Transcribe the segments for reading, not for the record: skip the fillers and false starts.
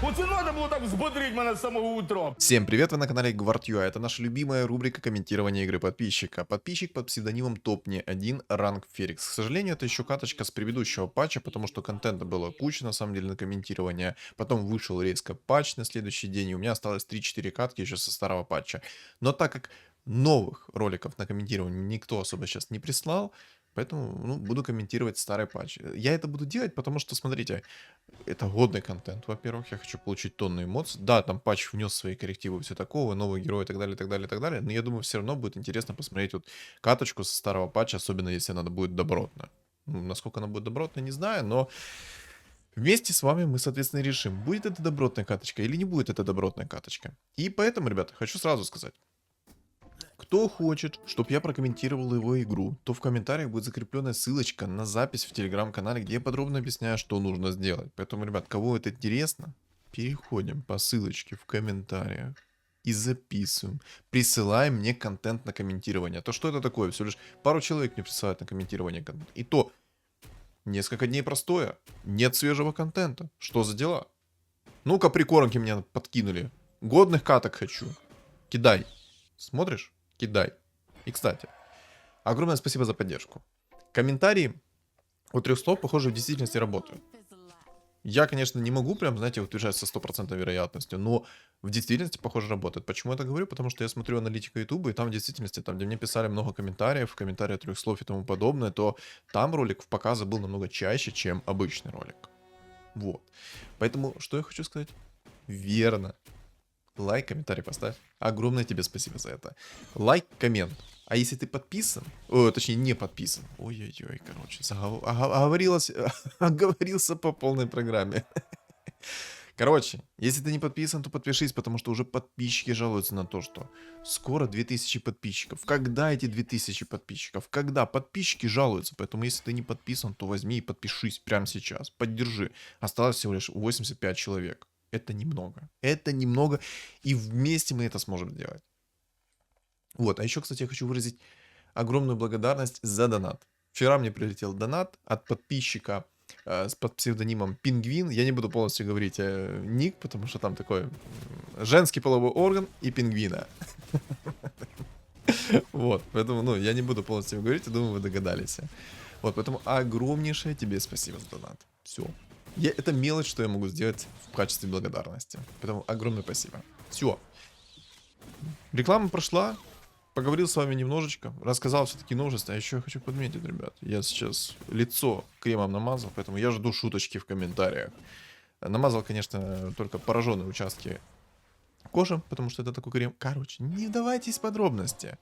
Оце надо було так взбодрить мене з самого утра. Всем привет, вы на канале GwardUA. Это наша любимая рубрика комментирования игры подписчика. Подписчик под псевдонимом Топ-1 ранг Ферикс. К сожалению, это еще каточка с предыдущего патча, потому что контента было куча, на самом деле, на комментирование. Потом вышел резко патч на следующий день, и у меня осталось 3-4 катки еще со старого патча. Но так как новых роликов на комментирование никто особо сейчас не прислал, поэтому буду комментировать старый патч. Я это буду делать, потому что, смотрите, это годный контент, во-первых, я хочу получить тонны эмоций. Да, там патч внес свои коррективы, все такого, новые герои и так далее, и так далее, и так далее. Но я думаю, все равно будет интересно посмотреть вот каточку со старого патча, особенно если она будет добротная. Ну, насколько она будет добротная, не знаю, но вместе с вами мы, соответственно, решим, будет это добротная каточка или не будет это добротная каточка. И поэтому, ребята, хочу сразу сказать. Кто хочет, чтобы я прокомментировал его игру, то в комментариях будет закрепленная ссылочка на запись в телеграм-канале, где я подробно объясняю, что нужно сделать. Поэтому, ребят, кого это интересно, переходим по ссылочке в комментариях и записываем. Присылаем мне контент на комментирование. То что это такое? Всего лишь пару человек мне присылают на комментирование контент. И то несколько дней простое. Нет свежего контента. Что за дела? Ну-ка, прикормки мне подкинули. Годных каток хочу. Кидай. Смотришь? Кидай. И, кстати, огромное спасибо за поддержку. Комментарии у 3 слов, похоже, в действительности работают. Я, конечно, не могу прям, знаете, утверждать со 100% вероятностью, но в действительности, похоже, работает. Почему я это говорю? Потому что я смотрю аналитику YouTube, и там в действительности, там, где мне писали много комментариев, комментарии 3 слов и тому подобное, то там ролик в показы был намного чаще, чем обычный ролик. Вот. Поэтому, что я хочу сказать? Верно. Лайк, комментарий поставь. Огромное тебе спасибо за это. Лайк, коммент. А если ты подписан, точнее не подписан, ой-ой-ой, короче, оговорился по полной программе. Короче, если ты не подписан, то подпишись, потому что уже подписчики жалуются на то, что скоро 2000 подписчиков. Когда эти 2000 подписчиков? Когда? Подписчики жалуются, поэтому если ты не подписан, то возьми и подпишись прямо сейчас. Поддержи. Осталось всего лишь 85 человек. Это немного. Это немного. И вместе мы это сможем сделать. Вот. А еще, кстати, я хочу выразить огромную благодарность за донат. Вчера мне прилетел донат от подписчика под псевдонимом Пингвин. Я не буду полностью говорить ник, потому что там такой женский половой орган и пингвина. Вот. Поэтому, я не буду полностью говорить, я думаю, вы догадались. Вот. Поэтому огромнейшее тебе спасибо за донат. Все. Это мелочь, что я могу сделать в качестве благодарности. Поэтому огромное спасибо. Все. Реклама прошла. Поговорил с вами немножечко. Рассказал все-таки новости. А еще я хочу подметить, ребят. Я сейчас лицо кремом намазал, поэтому я жду шуточки в комментариях. Намазал, конечно, только пораженные участки кожи, потому что это такой крем. Короче, не вдавайтесь в подробности.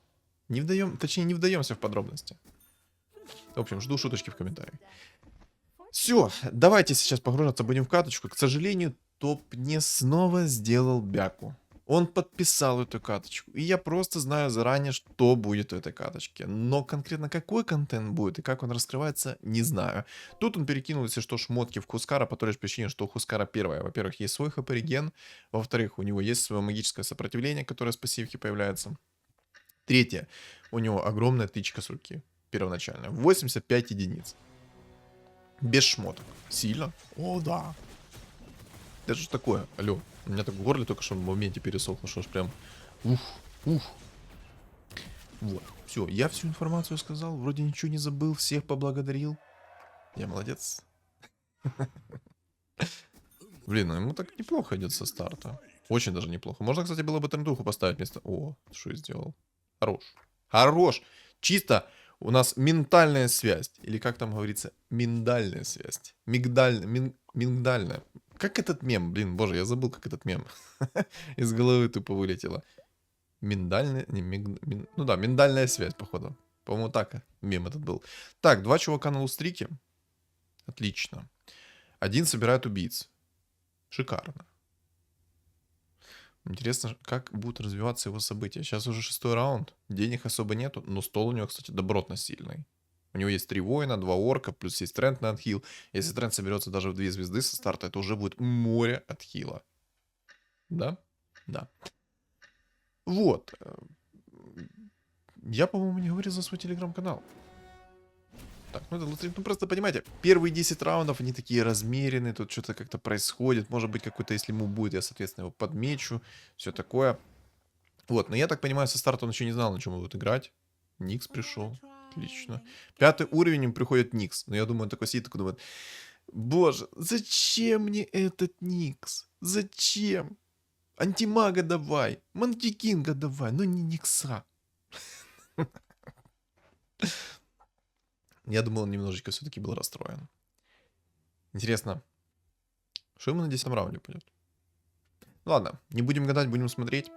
Не вдаемся в подробности. В общем, жду шуточки в комментариях. Все, давайте сейчас погружаться будем в каточку. К сожалению, топ мне снова сделал бяку. Он подписал эту каточку. И я просто знаю заранее, что будет в этой каточке. Но конкретно какой контент будет и как он раскрывается, не знаю. Тут он перекинул, если что, шмотки в Хускара по той лишь причине, что у Хускара первое. Во-первых, есть свой хп-реген. Во-вторых, у него есть свое магическое сопротивление, которое с пассивки появляется. Третье. У него огромная тычка с руки. Первоначальная. 85 единиц. Без шмоток. Сильно? О, да. Это же такое, алло. У меня так в горле только что в моменте пересохло, что ж прям... Ух. Вот. Все, я всю информацию сказал. Вроде ничего не забыл, всех поблагодарил. Я молодец. Блин, ну ему так неплохо идет со старта. Очень даже неплохо. Можно, кстати, было бы трендуху поставить вместо... О, что я сделал. Хорош. Чисто у нас ментальная связь. Или как там говорится, миндальная связь. Мигдальная. Как этот мем? Блин, боже, я забыл, как этот мем. Из головы тупо вылетело. Миндальная... Ну да, миндальная связь, походу. По-моему, так мем этот был. Так, 2 чувака на лустрике. Отлично. 1 собирает убийц. Шикарно. Интересно, как будут развиваться его события. Сейчас уже 6-й раунд. Денег особо нету. Но стол у него, кстати, добротно сильный. У него есть 3 воина, 2 орка, плюс есть тренд на отхил. Если тренд соберется даже в 2 звезды со старта, это уже будет море отхила. Да? Да. Вот. Я, по-моему, не говорил за свой телеграм-канал. Так, ну это лотерея. Ну просто понимаете, первые 10 раундов, они такие размеренные, тут что-то как-то происходит. Может быть, какой-то, если ему будет, я, соответственно, его подмечу. Все такое. Вот, но я так понимаю, со старта он еще не знал, на чем он будет играть. Никс пришел. Отлично. 5-й уровень им приходит Никс. Но я думаю, он такой сидит, такой думает: боже, зачем мне этот Никс? Зачем? Антимага давай. Манки Кинга давай. Ну не Никса. Я думаю, он немножечко все-таки был расстроен. Интересно, что ему на 10-м раунде пойдет? Ладно, не будем гадать, будем смотреть.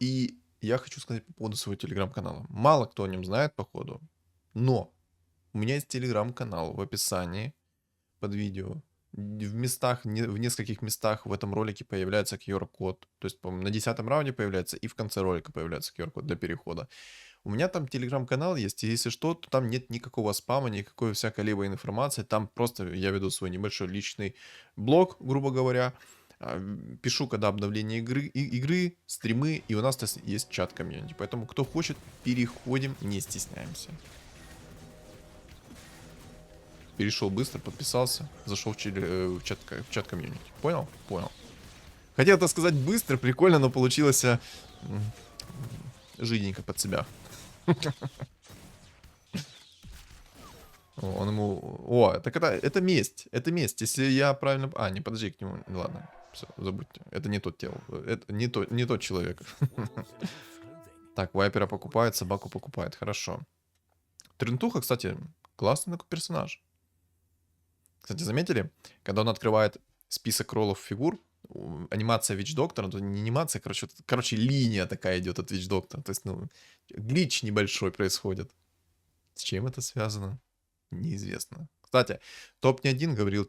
И я хочу сказать по поводу своего телеграм-канала. Мало кто о нем знает, походу. Но у меня есть телеграм-канал в описании под видео. В местах, в нескольких местах в этом ролике появляется QR-код. То есть, по-моему, на 10-м раунде появляется, и в конце ролика появляется QR-код для перехода. У меня там телеграм-канал есть, и если что, то там нет никакого спама, никакой всякой либо информации. Там просто я веду свой небольшой личный блог, грубо говоря. Пишу, когда обновление игры, стримы, и у нас есть чат комьюнити. Поэтому, кто хочет, переходим, не стесняемся. Перешел быстро, подписался, зашел в чат комьюнити. Понял? Понял. Хотел это сказать быстро, прикольно, но получилось жиденько под себя. Он ему... О, так это месть. Это месть. Если я правильно... А, не, подожди, к нему... Ладно, все, забудьте. Это не тот тело. Это не тот человек. Так, вайпера покупает, собаку покупает. Хорошо. Трентуха, кстати, классный такой персонаж. Кстати, заметили? Когда он открывает список роллов фигур, анимация Witch Doctor, то не анимация, короче, линия такая идет от Witch Doctor. То есть, ну, глич небольшой происходит. С чем это связано? Неизвестно. Кстати, Топ-1 говорил,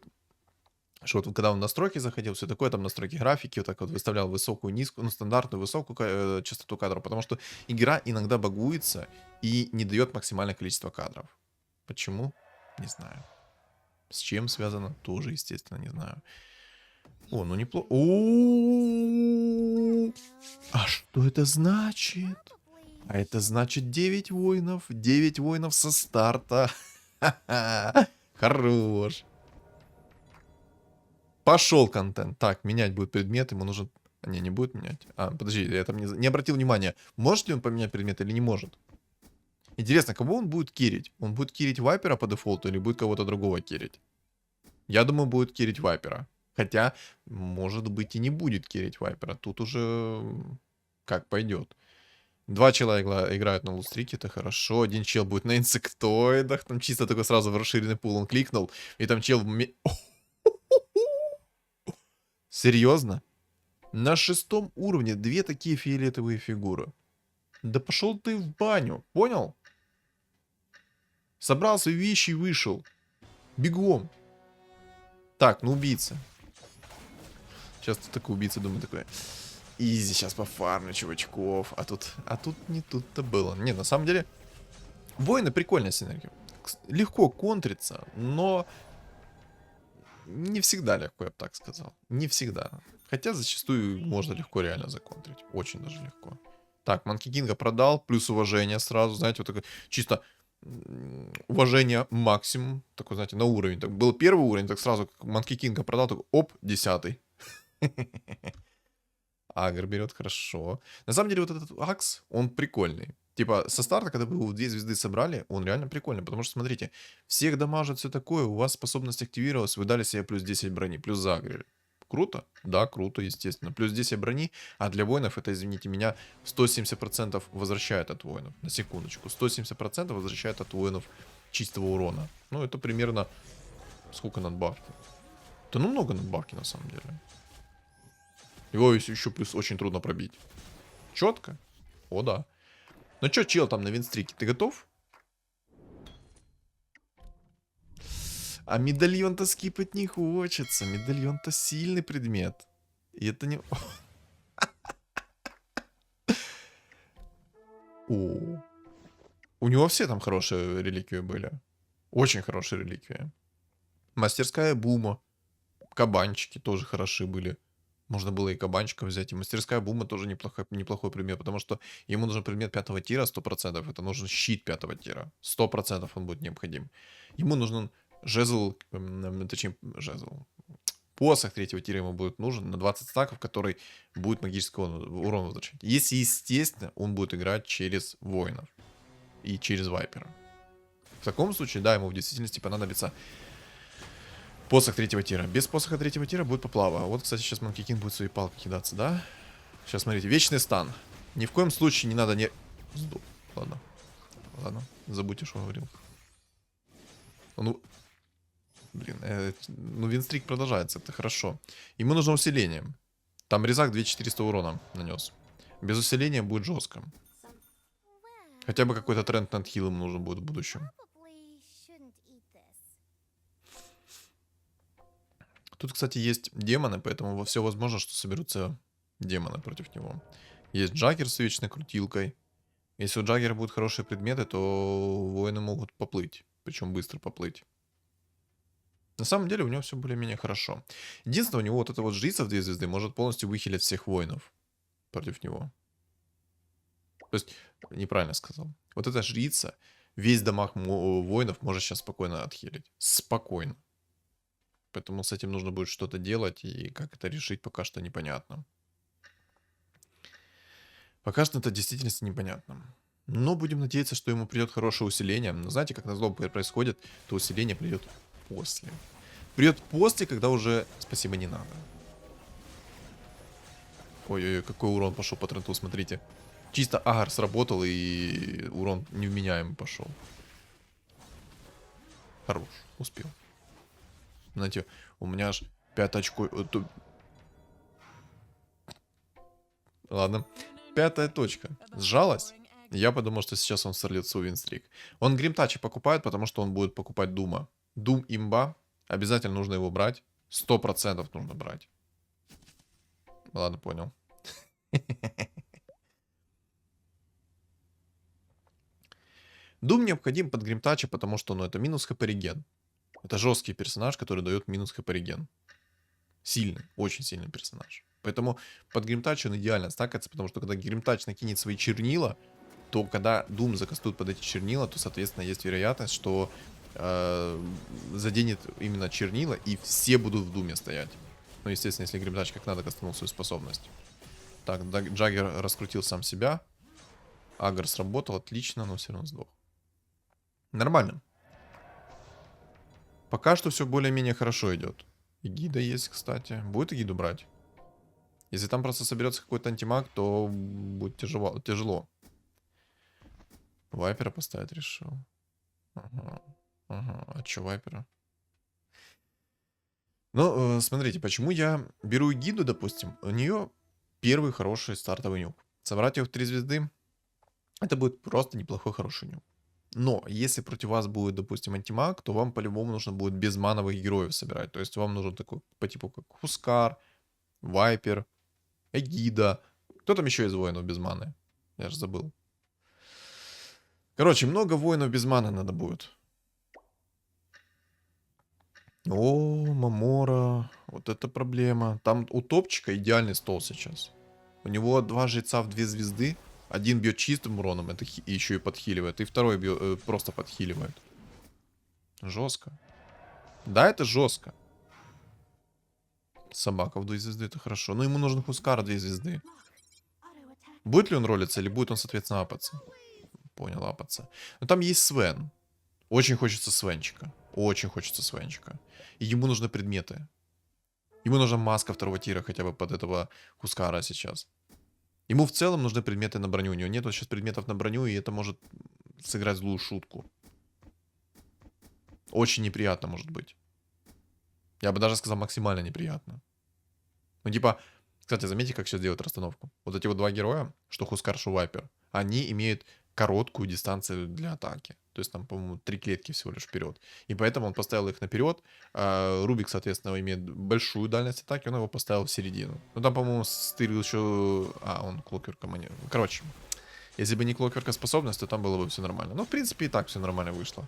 что вот когда он в настройки заходил, все такое, там настройки графики, вот так вот выставлял высокую, низкую, ну, стандартную, высокую частоту кадров, потому что игра иногда багуется и не дает максимальное количество кадров. Почему? Не знаю. С чем связано? Тоже, естественно, не знаю. О, ну неплохо. А что это значит? А это значит 9 воинов. 9 воинов со старта. Хорош. Пошел контент. Так, менять будет предмет. Ему нужен... Не будет менять. А, подожди, я там не обратил внимания. Может ли он поменять предмет или не может? Интересно, кого он будет кирить? Он будет кирить Вайпера по дефолту или будет кого-то другого кирить? Я думаю, будет кирить Вайпера. Хотя, может быть, и не будет кирить Вайпера. Тут уже как пойдет. 2 человека играют на лустрике, это хорошо. Один чел будет на инсектоидах. Там чисто такой сразу в расширенный пул он кликнул. И там чел... Серьезно? На 6-м уровне 2 такие фиолетовые фигуры. Да пошел ты в баню, понял? Собрал свои вещи и вышел. Бегом. Так, ну убийца. Сейчас ты такой убийца, думаю, такой... Изи, сейчас пофармлю чувачков. А тут не тут-то было. Не, на самом деле, воины прикольная синергия. Легко контриться, но не всегда легко, я бы так сказал. Не всегда. Хотя зачастую можно легко реально законтрить. Очень даже легко. Так, Манки Кинга продал, плюс уважение сразу, знаете, вот такое чисто уважение максимум. Такой, знаете, на уровень. Так, был первый уровень, так сразу Манки Кинга продал, такой, оп, 10-й. Агр берет, хорошо. На самом деле, вот этот Акс, он прикольный. Типа, со старта, когда вы 2 звезды собрали, он реально прикольный. Потому что, смотрите, всех дамажит все такое, у вас способность активировалась, вы дали себе плюс 10 брони, плюс загрели. Круто? Да, круто, естественно. Плюс 10 брони, а для воинов это, извините меня, 170% возвращает от воинов. На секундочку. 170% возвращает от воинов чистого урона. Ну, это примерно... Сколько надбавки? Да ну много надбавки, на самом деле. Его еще плюс очень трудно пробить. Четко? О, да. Ну что, чел там на винстрике, ты готов? А медальон-то скипать не хочется. Медальон-то сильный предмет. И это не... О. У него все там хорошие реликвии были. Очень хорошие реликвии. Мастерская Бума. Кабанчики тоже хороши были. Можно было и кабанчика взять, и мастерская бума тоже неплохой предмет, потому что ему нужен предмет 5 тира 100%, это нужен щит 5 тира, 100% он будет необходим. Ему нужен жезл, точнее, жезл, посох 3 тира ему будет нужен на 20 стаков, который будет магический урон возвращать. Если, естественно, он будет играть через воинов и через вайпера. В таком случае, да, ему в действительности понадобится посох 3 тира. Без посоха 3 тира будет поплава. Вот, кстати, сейчас Monkey King будет свои палки кидаться, да? Сейчас, смотрите, вечный стан. Ни в коем случае не надо не... Ладно. Ладно, забудьте, что говорил. Ну, блин, ну винстрик продолжается, это хорошо. Ему нужно усиление. Там резак 2400 урона нанес. Без усиления будет жестко. Хотя бы какой-то тренд над хилом нужен будет в будущем. Тут, кстати, есть демоны, поэтому все возможно, что соберутся демоны против него. Есть Джаггер с вечной крутилкой. Если у Джаггера будут хорошие предметы, то воины могут поплыть. Причем быстро поплыть. На самом деле у него все более-менее хорошо. Единственное, у него вот эта вот жрица в 2 звезды может полностью выхилить всех воинов против него. То есть, неправильно сказал. Вот эта жрица весь дамаг воинов может сейчас спокойно отхилить. Спокойно. Поэтому с этим нужно будет что-то делать, и как это решить, пока что непонятно. Пока что это в действительности непонятно. Но будем надеяться, что ему придет хорошее усиление. Но знаете, как назло происходит, то усиление придет после. Придет после, когда уже спасибо не надо. Ой-ой-ой, какой урон пошел по тренту, смотрите. Чисто агар сработал, и урон невменяемый пошел. Хорош, успел. Знаете, у меня аж 5 очков... Ладно. 5 точка. Сжалась. Я подумал, что сейчас он сольет свой винстрик. Он гримтачи покупает, потому что он будет покупать Дума. Дум имба. Обязательно нужно его брать. 100% нужно брать. Ладно, понял. Дум необходим под гримтачи, потому что, ну, это минус хп реген. Это жесткий персонаж, который дает минус хп реген. Сильный, очень сильный персонаж. Поэтому под гримтач он идеально стакается, потому что когда гримтач накинет свои чернила, то когда Дум закастует под эти чернила, то, соответственно, есть вероятность, что заденет именно чернила, и все будут в Думе стоять. Ну, естественно, если гримтач как надо кастанул свою способность. Так, Джаггер раскрутил сам себя. Агр сработал, отлично, но все равно сдох. Нормально. Пока что все более-менее хорошо идет. Эгида есть, кстати. Будет Эгиду брать? Если там просто соберется какой-то антимаг, то будет тяжело. Вайпера поставить решил. Ага. А чё Вайпера? Ну, смотрите, почему я беру Эгиду, допустим. У нее первый хороший стартовый нюк. Собрать ее в 3 звезды, это будет просто неплохой хороший нюк. Но если против вас будет, допустим, антимаг, то вам по-любому нужно будет безмановых героев собирать. То есть вам нужен такой по типу как Хускар, Вайпер, Эгида. Кто там еще из воинов без маны? Я же забыл. Короче, много воинов без маны надо будет. О, Мамора. Вот это проблема. Там у топчика идеальный стол сейчас. У него 2 жреца в 2 звезды. Один бьет чистым уроном, это еще и подхиливает. И второй просто подхиливает. Жестко. Да, это жестко. Собака в 2 звезды, это хорошо. Но ему нужен Хускар 2 звезды. Будет ли он ролиться, или будет он, соответственно, апаться? Понял, апаться. Но там есть Свен. Очень хочется Свенчика. Очень хочется Свенчика. И ему нужны предметы. Ему нужна маска 2 тира хотя бы под этого Хускара сейчас. Ему в целом нужны предметы на броню. У него нет сейчас предметов на броню, и это может сыграть злую шутку. Очень неприятно может быть. Я бы даже сказал максимально неприятно. Ну типа, кстати, заметьте, как сейчас делают расстановку. Вот эти вот 2 героя, что Хускар, что Вайпер, они имеют короткую дистанцию для атаки. То есть там, по-моему, 3 клетки всего лишь вперед. И поэтому он поставил их наперед. Рубик, соответственно, имеет большую дальность атаки, он его поставил в середину. Ну там, по-моему, стырил еще... он клокверка манер. Короче, если бы не клокверка способность, то там было бы все нормально. Ну, в принципе, и так все нормально вышло.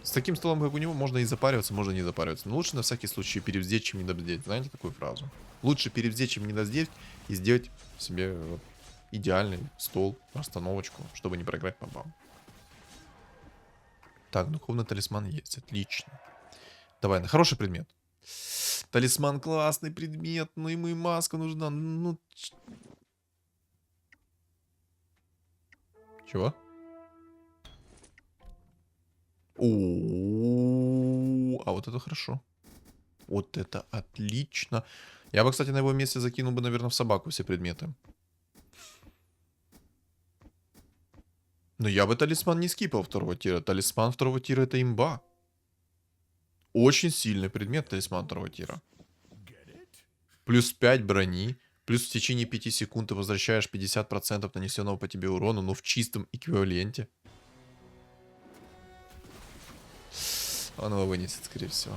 С таким столом, как у него, можно и запариваться, можно не запариваться. Но лучше на всякий случай перевздеть, чем недовздеть. Знаете такую фразу? Лучше перевздеть, чем недовздеть, и сделать себе вот идеальный стол, расстановочку, чтобы не проиграть по бабам. Так, духовный талисман есть, отлично. Давай, на хороший предмет. Талисман классный предмет, но ему и маска нужна. Ну, чего? О, а вот это хорошо. Вот это отлично. Я бы, кстати, на его месте закинул бы, наверное, в собаку все предметы. Но я бы талисман не скипал второго тира. Талисман второго тира — это имба. Очень сильный предмет талисман второго тира. Плюс 5 брони. Плюс в течение 5 секунд ты возвращаешь 50% нанесенного по тебе урона, но в чистом эквиваленте. Он его вынесет, скорее всего.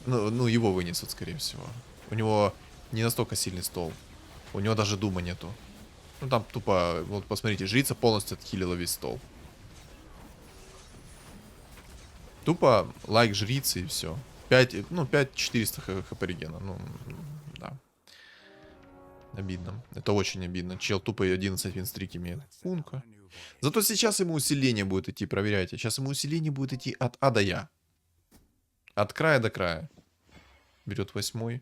Ну, его вынесут, скорее всего. У него не настолько сильный стол. У него даже дума нету. Ну, там тупо, вот посмотрите, жрица полностью отхилила весь стол. Тупо лайк жрицы и все. 5400 хп регена. Ну, да. Обидно. Это очень обидно. Чел тупо 11 винстрик имеет. Пунка. Зато сейчас ему усиление будет идти, проверяйте. Сейчас ему усиление будет идти от А до Я. От края до края. Берет 8.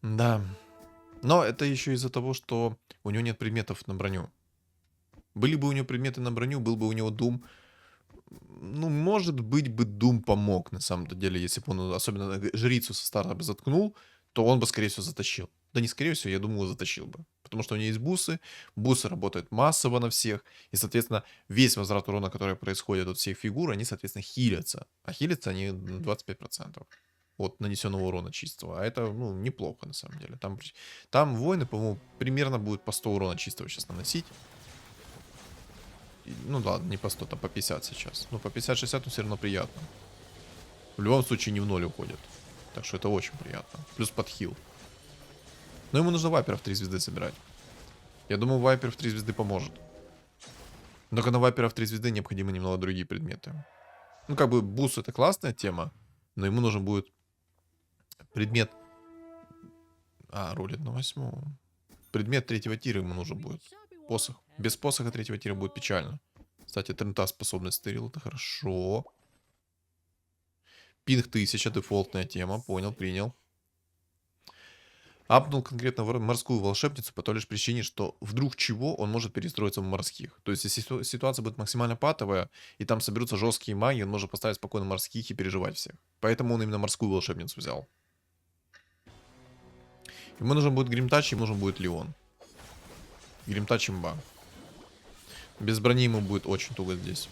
Да. Но это еще из-за того, что у него нет предметов на броню. Были бы у него предметы на броню, был бы у него Doom. Ну, может быть, бы Doom помог, на самом-то деле, если бы он, особенно жрицу со старта бы заткнул, то он бы, скорее всего, затащил. Да не скорее всего, я думаю, затащил бы. Потому что у него есть бусы, бусы работают массово на всех, и, соответственно, весь возврат урона, который происходит от всех фигур, они, соответственно, хилятся. А хилятся они на 25% от нанесенного урона чистого. А это, ну, неплохо, на самом деле. Там воины, по-моему, примерно будут по 100 урона чистого сейчас наносить. Ну ладно, не по 100, там по 50 сейчас. Ну, по 50-60, но все равно приятно. В любом случае не в ноль уходит. Так что это очень приятно. Плюс подхил. Но ему нужно вайперов 3 звезды собирать. Я думаю, вайперов 3 звезды поможет. Только на вайперов 3 звезды необходимы немного другие предметы. Ну, как бы бус — это классная тема, но ему нужен будет предмет... рулит на 8. Предмет 3-го тира ему нужен будет. Посох. Без посоха 3-го тира будет печально. Кстати, трента способность стырил, это хорошо. Пинг 1000, дефолтная тема, понял, принял. Апнул конкретно морскую волшебницу по той лишь причине, что вдруг чего он может перестроиться в морских. То есть, если ситуация будет максимально патовая, и там соберутся жесткие маги, он может поставить спокойно морских и переживать всех. Поэтому он именно морскую волшебницу взял. Ему нужен будет Гримтач, ему нужен будет Леон. Гримтач имба. Без брони ему будет очень туго здесь.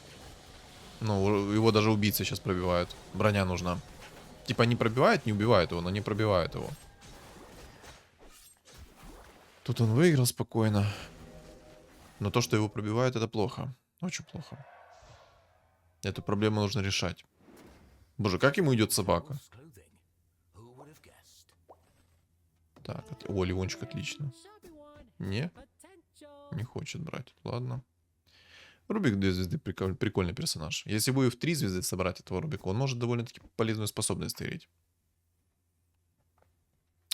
Ну, его даже убийцы сейчас пробивают. Броня нужна. Типа не пробивает, не убивает его, но не пробивает его. Тут он выиграл спокойно. Но то, что его пробивают, это плохо. Очень плохо. Эту проблему нужно решать. Боже, как ему идет собака? Так, о, Ливончик отлично. Не? Не хочет брать. Ладно. Рубик 2 звезды прикольный персонаж. Если будет в 3 звезды собрать этого Рубика, он может довольно-таки полезную способность стырить.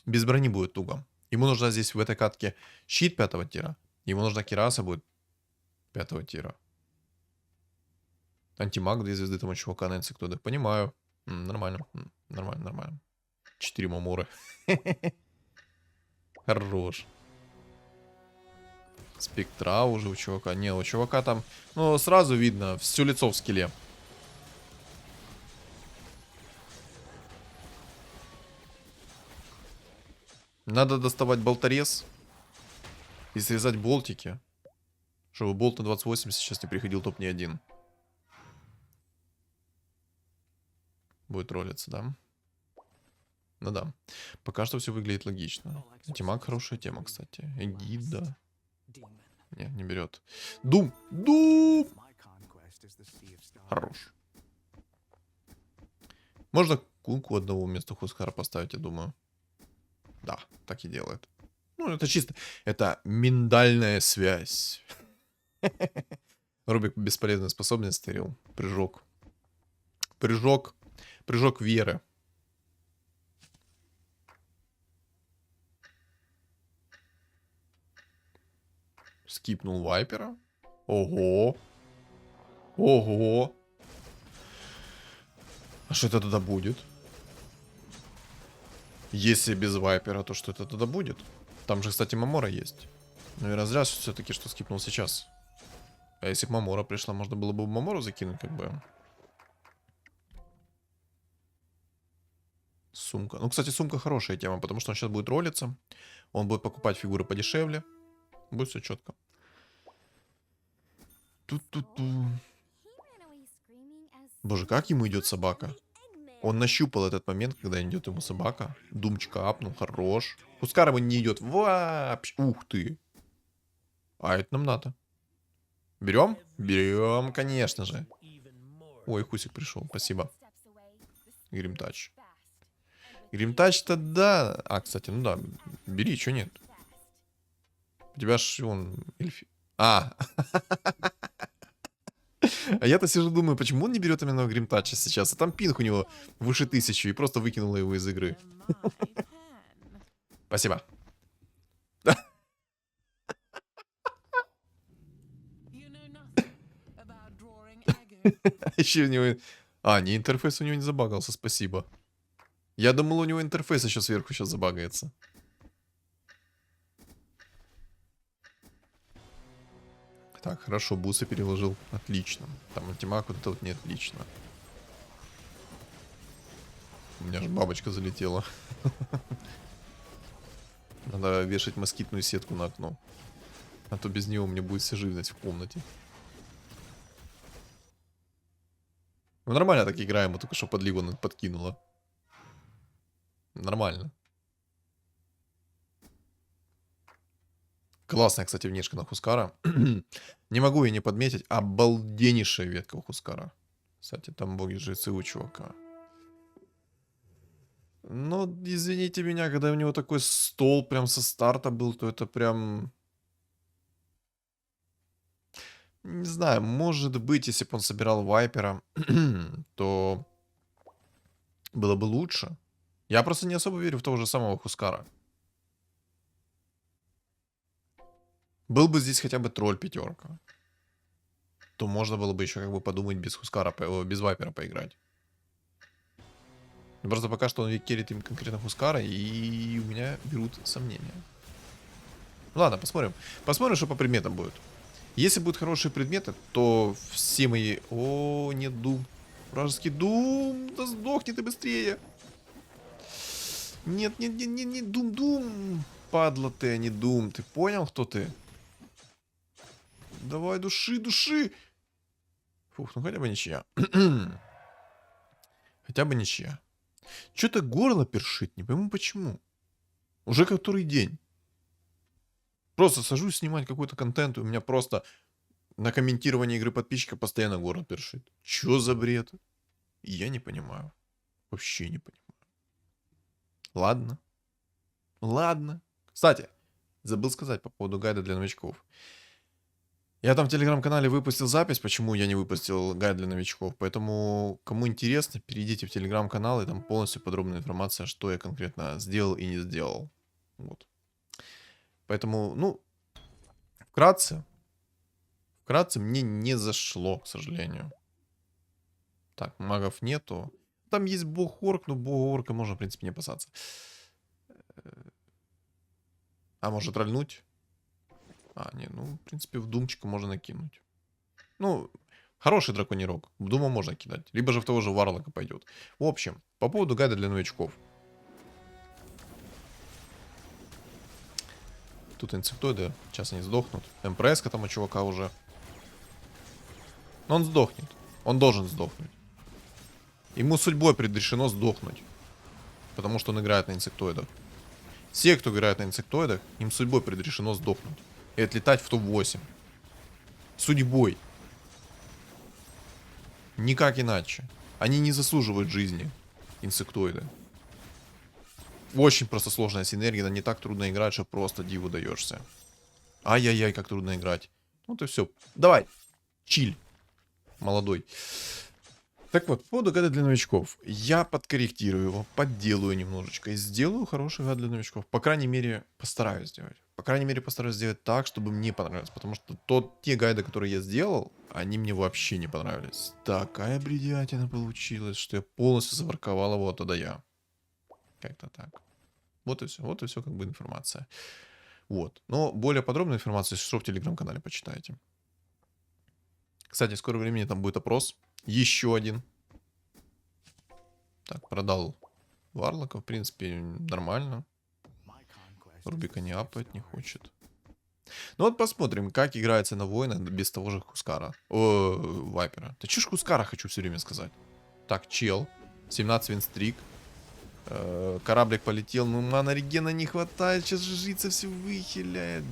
Без брони будет туго. Ему нужна здесь в этой катке щит 5-го тира. Ему нужна кираса будет 5-го тира. Антимаг 2 звезды там у чувака на инсектоды. Понимаю. Нормально. Нормально. 4 маморы. Хорош. Спектра уже у чувака. Не, у чувака там, ну, сразу видно, все лицо в скилле. Надо доставать болторез и срезать болтики, чтобы болт на 2080 сейчас не приходил топ ни один. Будет ролиться, да? Ну да. Пока что все выглядит логично. Антимаг хорошая тема, кстати. Эгида. Нет, не берет. Дум! Хорош. Можно кунку одного вместо Хускара поставить, я думаю. Да, так и делает. Ну, это чисто... Это миндальная связь. Рубик бесполезную способность стырил. Прыжок. Прыжок. Прыжок веры. Скипнул вайпера. Ого. Ого. А что это тогда будет? Если без вайпера, то что это тогда будет? Там же, кстати, Мамора есть. Наверное, зря все-таки, что скипнул сейчас. А если бы Мамора пришла, можно было бы Мамору закинуть, как бы. Сумка. Ну, кстати, сумка хорошая тема, потому что он сейчас будет ролиться. Он будет покупать фигуры подешевле. Будет все четко. Ту-ту-ту. Боже, как ему идет собака? Он нащупал этот момент, когда идет ему собака. Думчика апнул, хорош. Хускар ему не идет вообще. Ух ты. А это нам надо. Берем? Берем, конечно же. Ой, Хусик пришел, спасибо. Гримтач. Гримтач-то да. А, кстати, ну да. Бери, что нет. У тебя ж он эльфи. А. А я-то сижу думаю, почему он не берет именно Гримтача сейчас? А там пинг у него выше 1000 и просто выкинула его из игры. Спасибо. Еще у него... А, не, интерфейс у него не забагался, спасибо. Я думал, у него интерфейс еще сверху сейчас забагается. Так, хорошо, бусы переложил. Отлично. Там ультимак вот это вот не отлично. У меня же бабочка залетела. Надо вешать москитную сетку на окно. А то без него мне будет вся живность в комнате. Ну нормально так играем, мы только что подливу подкинула. Нормально. Классная, кстати, внешка на Хускара. Не могу ее не подметить. Обалденнейшая ветка у Хускара. Кстати, там боги жрецы у чувака. Но, извините меня, когда у него такой стол прям со старта был, то это прям... Не знаю, может быть, если бы он собирал вайпера, то было бы лучше. Я просто не особо верю в того же самого Хускара. Был бы здесь хотя бы тролль пятерка, то можно было бы еще как бы подумать без Хускара, без вайпера поиграть. Просто пока что он керит им конкретно Хускара, и у меня берут сомнения. Ладно, посмотрим. Посмотрим, что по предметам будет. Если будут хорошие предметы, то все мои... О, нет, Дум. Вражеский Дум. Да сдохни ты быстрее. Нет, нет, нет, нет, нет, Дум. Падла ты, а не Дум. Ты понял, кто ты? Давай, души. Фух, ну хотя бы ничья. Хотя бы ничья. Что-то горло першит, не пойму почему. Уже который день. Просто сажусь снимать какой-то контент, и у меня просто на комментировании игры подписчика постоянно горло першит. Чё за бред? Я не понимаю. Вообще не понимаю. Ладно. Ладно. Кстати, забыл сказать по поводу гайда для новичков. Я там в телеграм-канале выпустил запись, почему я не выпустил гайд для новичков. Поэтому, кому интересно, перейдите в телеграм-канал, и там полностью подробная информация, что я конкретно сделал и не сделал. Вот. Поэтому, ну, вкратце мне не зашло, к сожалению. Так, магов нету. Там есть бог-орк, но бога-орка можно, в принципе, не опасаться. А может рольнуть? А, не, ну, в принципе, в думчика можно накинуть. Ну, хороший драконий рог. В дума можно кидать. Либо же в того же варлока пойдет. В общем, по поводу гайда для новичков. Тут инсектоиды, сейчас они сдохнут. МПС-ка там у чувака уже. Но он сдохнет. Он должен сдохнуть. Ему судьбой предрешено сдохнуть. Потому что он играет на инсектоидах. Все, кто играет на инсектоидах, им судьбой предрешено сдохнуть. И отлетать в топ-8. Судьбой. Никак иначе. Они не заслуживают жизни. Инсектоиды. Очень просто сложная синергия, она не так трудно играть, что просто диву даешься. Ай-яй-яй, как трудно играть. Вот и все. Давай. Чиль. Молодой. Так вот, по поводу гайда для новичков. Я подкорректирую его, подделаю немножечко и сделаю хороший гайд для новичков. По крайней мере, постараюсь сделать. По крайней мере, постараюсь сделать так, чтобы мне понравилось. Потому что те гайды, которые я сделал, они мне вообще не понравились. Такая бредятина получилась, что я полностью заворковал его оттуда я. Как-то так. Вот и все. Вот и все, как бы, информация. Вот. Но более подробную информацию, если что, в телеграм-канале почитайте. Кстати, в скором времени там будет опрос. Еще один. Так, продал Варлока. В принципе, нормально. Рубика не апает, не хочет. Ну вот посмотрим, как играется на воина без того же Хускара. О, Вайпера. Да чё ж Хускара хочу все время сказать. Так, чел. 17 винстрик. Кораблик полетел. Ну, мана регена не хватает. Сейчас же жрица все выхиляет.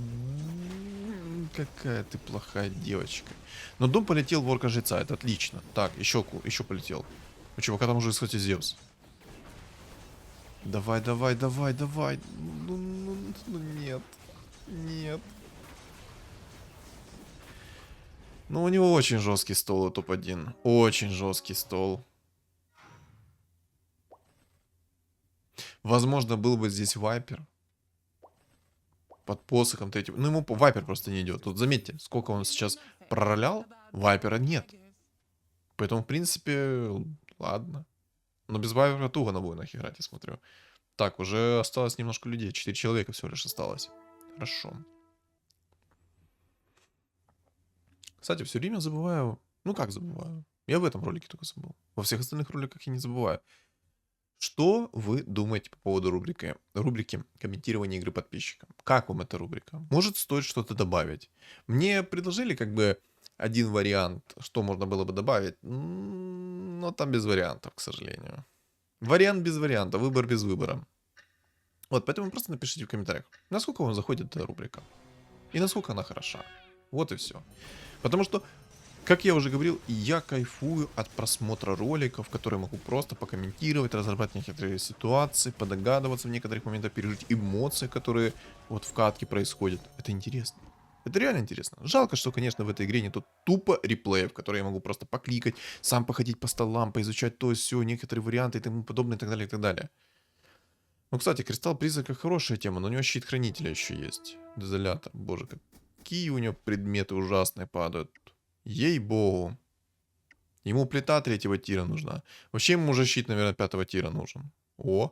Какая ты плохая девочка. Но дом полетел в орка жреца. Это отлично. Так, еще полетел. У чувака там уже, кстати, Зевс. Давай, давай, давай, давай. Ну нет. Нет. Ну, у него очень жесткий стол, топ-1. Очень жесткий стол. Возможно, был бы здесь Вайпер. Под посохом третьего. Ну, ему Вайпер просто не идет. Тут заметьте, сколько он сейчас проролял, Вайпера нет. Поэтому, в принципе, ладно. Но без Вайпера туго на воинах играть, я смотрю. Так, уже осталось немножко людей. 4 человека всего лишь осталось. Хорошо. Кстати, все время забываю. Ну как забываю? Я в этом ролике только забыл. Во всех остальных роликах я не забываю. Что вы думаете по поводу рубрики комментирования игры подписчикам? Как вам эта рубрика? Может, стоит что-то добавить? Мне предложили как бы один вариант, что можно было бы добавить, но там без вариантов, к сожалению. Вариант без варианта, выбор без выбора. Вот, поэтому просто напишите в комментариях, насколько вам заходит эта рубрика. И насколько она хороша. Вот и все. Потому что, как я уже говорил, я кайфую от просмотра роликов, которые могу просто покомментировать, разработать некоторые ситуации, подогадываться в некоторых моментах, пережить эмоции, которые вот в катке происходят. Это интересно. Это реально интересно. Жалко, что, конечно, в этой игре нету тупо реплеев, которые я могу просто покликать, сам походить по столам, поизучать то, все, некоторые варианты и тому подобное, и так далее, и так далее. Ну, кстати, Кристалл Призрака хорошая тема, но у него щит Хранителя еще есть. Дезолятор. Боже, какие у него предметы ужасные падают. Ей-богу. Ему плита 3-го тира нужна. Вообще ему уже щит, наверное, 5-го тира нужен. О.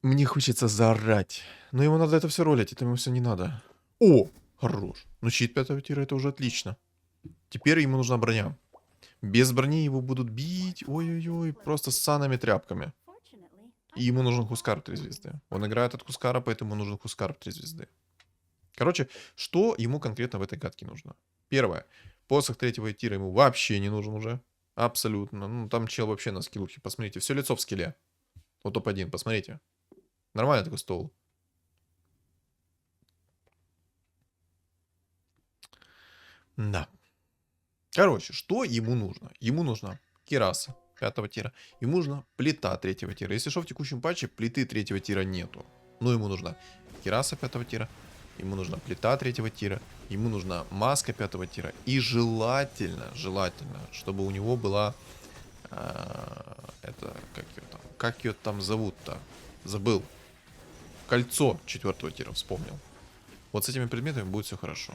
Мне хочется заорать. Но ему надо это все ролить, это ему все не надо. О, хорош. Ну щит 5-го тира это уже отлично. Теперь ему нужна броня. Без брони его будут бить. Ой-ой-ой, просто с санами тряпками. И ему нужен Хускар 3 звезды. Он играет от Хускара, поэтому нужен Хускар 3 звезды. Короче, что ему конкретно в этой катке нужно? Первое. Посох 3-го тира ему вообще не нужен уже. Абсолютно. Ну, там чел вообще на скиллухе. Посмотрите, все лицо в скилле. Вот топ-1, посмотрите. Нормальный такой стол. Да. Короче, что ему нужно? Ему нужна кираса 5-го тира. Ему нужна плита 3-го тира. Если что, в текущем патче плиты 3-го тира нету. Но ему нужна кираса 5-го тира. Ему нужна плита 3-го тира. Ему нужна маска 5-го тира. И желательно, чтобы у него была... это, как ее там зовут-то? Забыл. Кольцо 4-го тира, вспомнил. Вот с этими предметами будет все хорошо.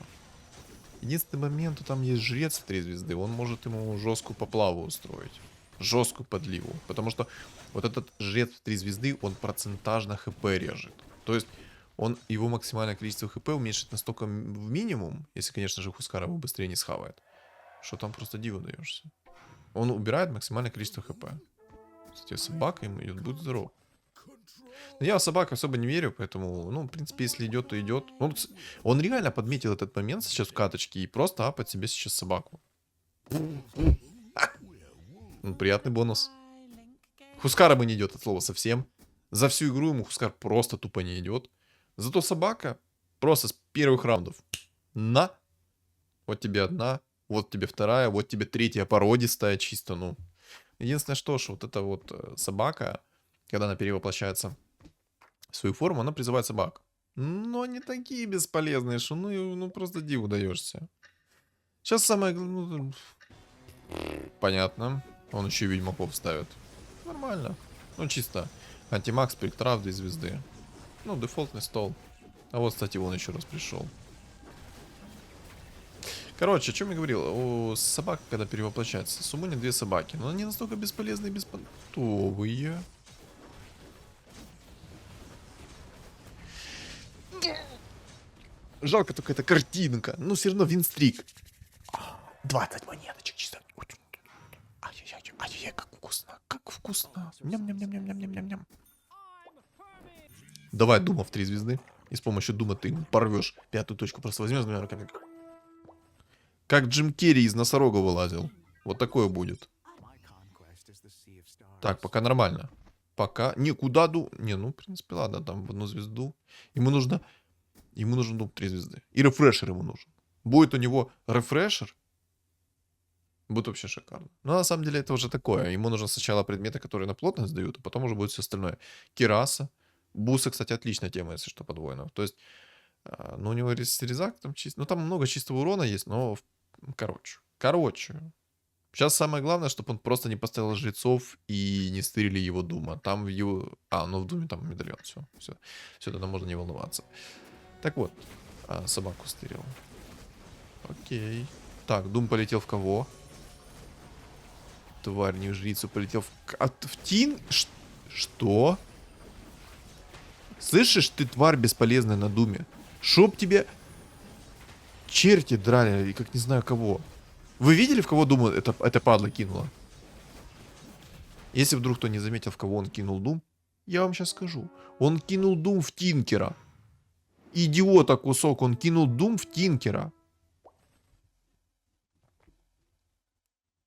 Единственный момент, то там есть жрец 3 звезды. Он может ему жесткую поплаву устроить. Жесткую подливу. Потому что вот этот жрец 3 звезды, он процентажно хп режет. То есть его максимальное количество хп уменьшит настолько в минимум, если, конечно же, Хускара его быстрее не схавает, что там просто диву даешься. Он убирает максимальное количество хп. Кстати, собака ему идет, будь здоров. Но я в собак особо не верю, поэтому, ну, в принципе, если идет, то идет. Он реально подметил этот момент сейчас в каточке и просто апает себе сейчас собаку. Ну, приятный бонус. Хускар ему не идет от слова совсем. За всю игру ему Хускар просто тупо не идет. Зато собака просто с первых раундов. На. Вот тебе одна, вот тебе вторая, вот тебе третья породистая чисто, ну. Единственное, что вот эта вот собака, когда она перевоплощается в свою форму, она призывает собак. Но они такие бесполезные, что ну просто диву даешься. Сейчас самое... понятно. Он еще и ведьмаков ставит. Нормально. Ну, чисто. Антимаг, спектра в 2 звезды. Ну, дефолтный стол. А вот, кстати, он еще раз пришел. Короче, о чем я говорил? У собак, когда перевоплощается, суммони 2 собаки. Но они настолько бесполезные и беспонтовые. Жалко только эта картинка. Ну, все равно винстрик. 20 монеточек чисто. Ай-яй-яй, как вкусно. Как вкусно. Ням-ням-ням-ням-ням-ням-ням. Давай Дума в 3 звезды. И с помощью Дума ты ему порвешь 5-ю точку. Просто возьмешь двумя руками. Как Джим Керри из носорога вылазил. Вот такое будет. Так, пока нормально. Пока. Никуда Не, ну, в принципе, ладно, там в 1 звезду. Ему нужно... Ему нужен Дум 3 звезды. И рефрешер ему нужен. Будет у него рефрешер. Будет вообще шикарно. Но на самом деле это уже такое. Ему нужно сначала предметы, которые на плотность дают, а потом уже будет все остальное. Кираса. Бусы, кстати, отличная тема, если что, подвойно. То есть, ну, у него резак там чисто... Ну, там много чистого урона есть, но... Короче. Сейчас самое главное, чтобы он просто не поставил жрецов и не стырили его Дума. Там в его... ну в Думе там медальон. Все. Все, тогда можно не волноваться. Так вот. Собаку стырил. Окей. Так, Дум полетел в кого? Тварь, не в жрицу полетел в Тин? Что? Слышишь, ты тварь бесполезная на Думе. Чтоб тебе черти драли, и как не знаю кого. Вы видели, в кого Дума это падла кинула? Если вдруг кто не заметил, в кого он кинул Дум, я вам сейчас скажу. Он кинул Дум в Тинкера. Идиота кусок, он кинул Дум в Тинкера.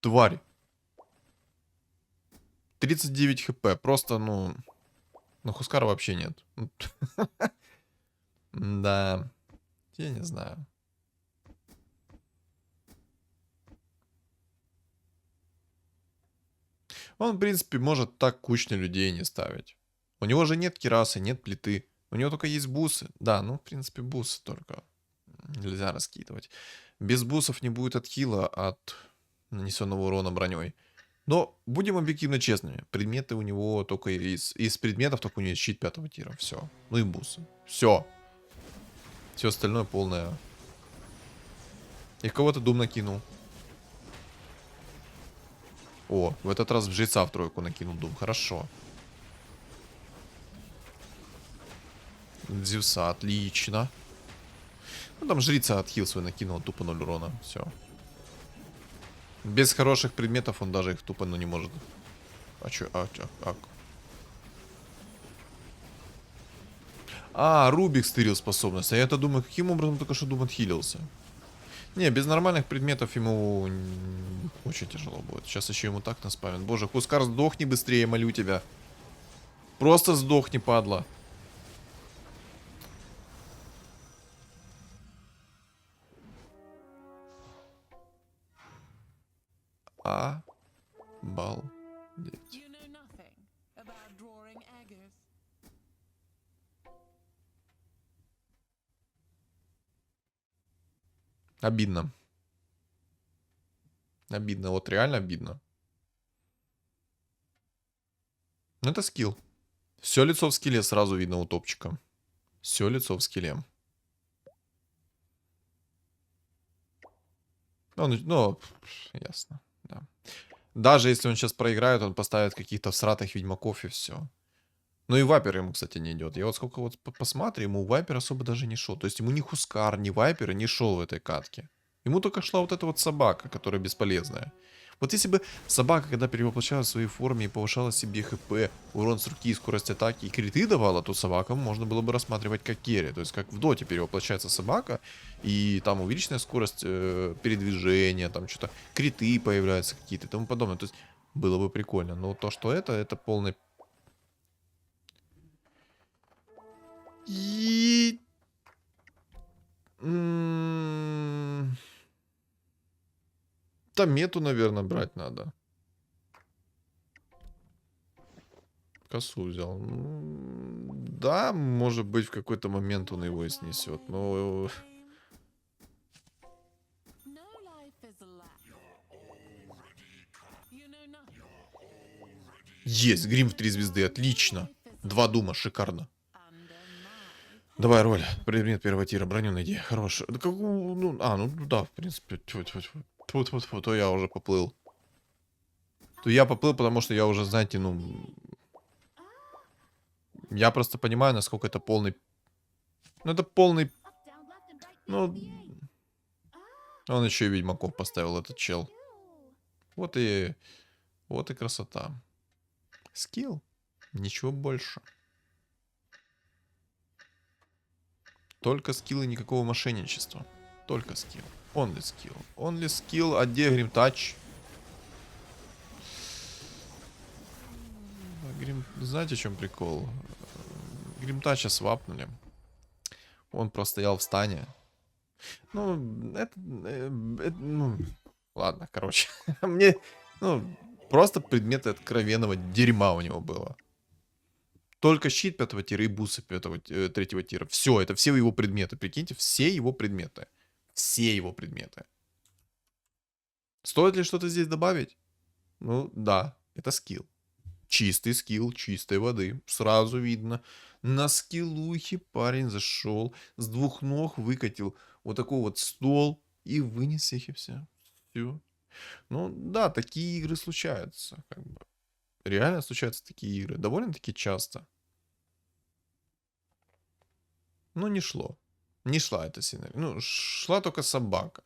Тварь. 39 хп. Просто, ну... Ну, Хускара вообще нет. Да. Я не знаю. Он, в принципе, может так кучно людей не ставить. У него же нет кирасы, нет плиты. У него только есть бусы. Да, ну, в принципе, бусы только. Нельзя раскидывать. Без бусов не будет отхила от нанесенного урона броней. Но будем объективно честными. Предметы у него только из предметов только у него есть щит 5-го тира. Все. Ну и бусы. Все. Все остальное полное. И в кого-то Дум накинул. О, в этот раз в жреца в тройку накинул Дум. Хорошо. Зевса, отлично. Ну там жрица отхил свой накинул, тупо 0 урона. Все. Без хороших предметов он даже их тупо не может. А чё? Рубик стырил способность. А я-то думаю, каким образом только что Дум отхилился. Не, без нормальных предметов ему очень тяжело будет. Сейчас еще ему так наспамят. Боже, Хускар, сдохни быстрее, молю тебя. Просто сдохни, падла. Балдеть. Обидно. Обидно, вот реально обидно. Ну это скилл. Все лицо в скилле сразу видно у топчика. Все лицо в скилле. Ну, ясно, да. Даже если он сейчас проиграет, он поставит каких-то всратых ведьмаков и все. Ну и Вайпер ему, кстати, не идет. Я вот сколько вот посмотрю, ему Вайпер особо даже не шел. То есть ему ни Хускар, ни Вайпер не шел в этой катке. Ему только шла вот эта вот собака, которая бесполезная. Вот если бы собака, когда перевоплощалась в своей форме и повышала себе хп, урон с руки, скорость атаки и криты давала, то собаку можно было бы рассматривать как керри. То есть как в доте перевоплощается собака, и там увеличенная скорость передвижения, там что-то криты появляются какие-то и тому подобное. То есть было бы прикольно. Но то, что это полный... И... Там мету, наверное, брать надо. Косу взял. Да, может быть, в какой-то момент он его и снесет. Но есть, грим в 3 звезды, отлично. 2 дума, шикарно. Давай, роль. Предмет первого тира, броню найди. Хорош. Да ну да, в принципе. Тьфу-тьфу-тьфу. То я уже поплыл. То я поплыл, потому что я уже, знаете, ну... Я просто понимаю, насколько это полный... Ну, это полный... Ну... Он еще и ведьмаков поставил, этот чел. Вот и... Вот и красота. Скилл. Ничего больше. Только скилл и никакого мошенничества. Только скилл. Only skill. Only skill. А где Грим Тач? Знаете, в чем прикол? Грим Тача свапнули. Он простоял в стане. Ну, ну, ладно, короче. Мне, ну, просто предметы откровенного дерьма у него было. Только щит 5-го тира и бусы 3-го тира. Все, это все его предметы. Прикиньте, все его предметы. Все его предметы. Стоит ли что-то здесь добавить? Ну, да, это скилл. Чистый скилл, чистой воды. Сразу видно. На скиллухе парень зашел, с 2 ног выкатил вот такой вот стол и вынес их и все. Все. Ну, да, такие игры случаются. Как бы. Реально случаются такие игры. Довольно-таки часто. Ну, не шло. Не шла эта сценарий. Ну, шла только собака.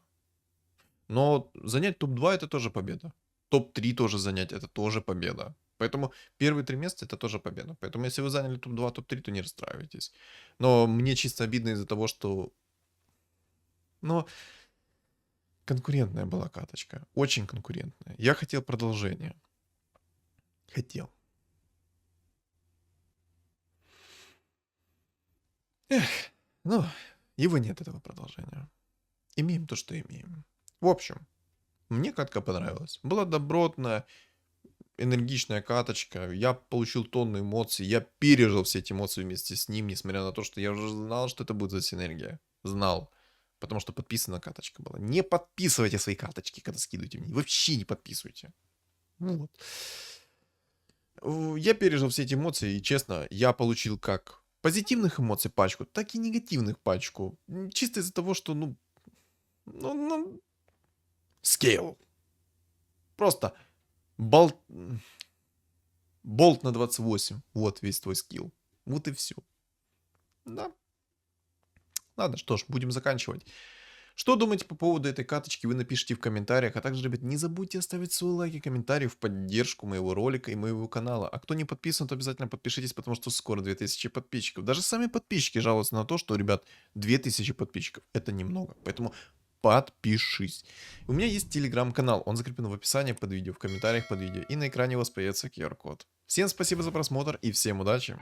Но занять топ-2 это тоже победа. Топ-3 тоже занять это тоже победа. Поэтому первые 3 места это тоже победа. Поэтому если вы заняли топ-2, топ-3, то не расстраивайтесь. Но мне чисто обидно из-за того, что... Ну, конкурентная была каточка. Очень конкурентная. Я хотел продолжения. Хотел. Эх, ну, его нет, этого продолжения. Имеем то, что имеем. В общем, мне катка понравилась. Была добротная, энергичная каточка. Я получил тонну эмоций. Я пережил все эти эмоции вместе с ним, несмотря на то, что я уже знал, что это будет за синергия. Знал. Потому что подписана каточка была. Не подписывайте свои каточки, когда скидываете мне. Вообще не подписывайте. Вот. Я пережил все эти эмоции, и честно, я получил как позитивных эмоций пачку, так и негативных пачку. Чисто из-за того, что, ну, скейл. Просто болт на 28. Вот весь твой скилл. Вот и все. Да. Ладно, что ж, будем заканчивать. Что думаете по поводу этой каточки, вы напишите в комментариях. А также, ребят, не забудьте оставить свой лайк и комментарий в поддержку моего ролика и моего канала. А кто не подписан, то обязательно подпишитесь, потому что скоро 2000 подписчиков. Даже сами подписчики жалуются на то, что, ребят, 2000 подписчиков это немного. Поэтому подпишись. У меня есть телеграм-канал, он закреплен в описании под видео, в комментариях под видео. И на экране у вас появится QR-код. Всем спасибо за просмотр и всем удачи!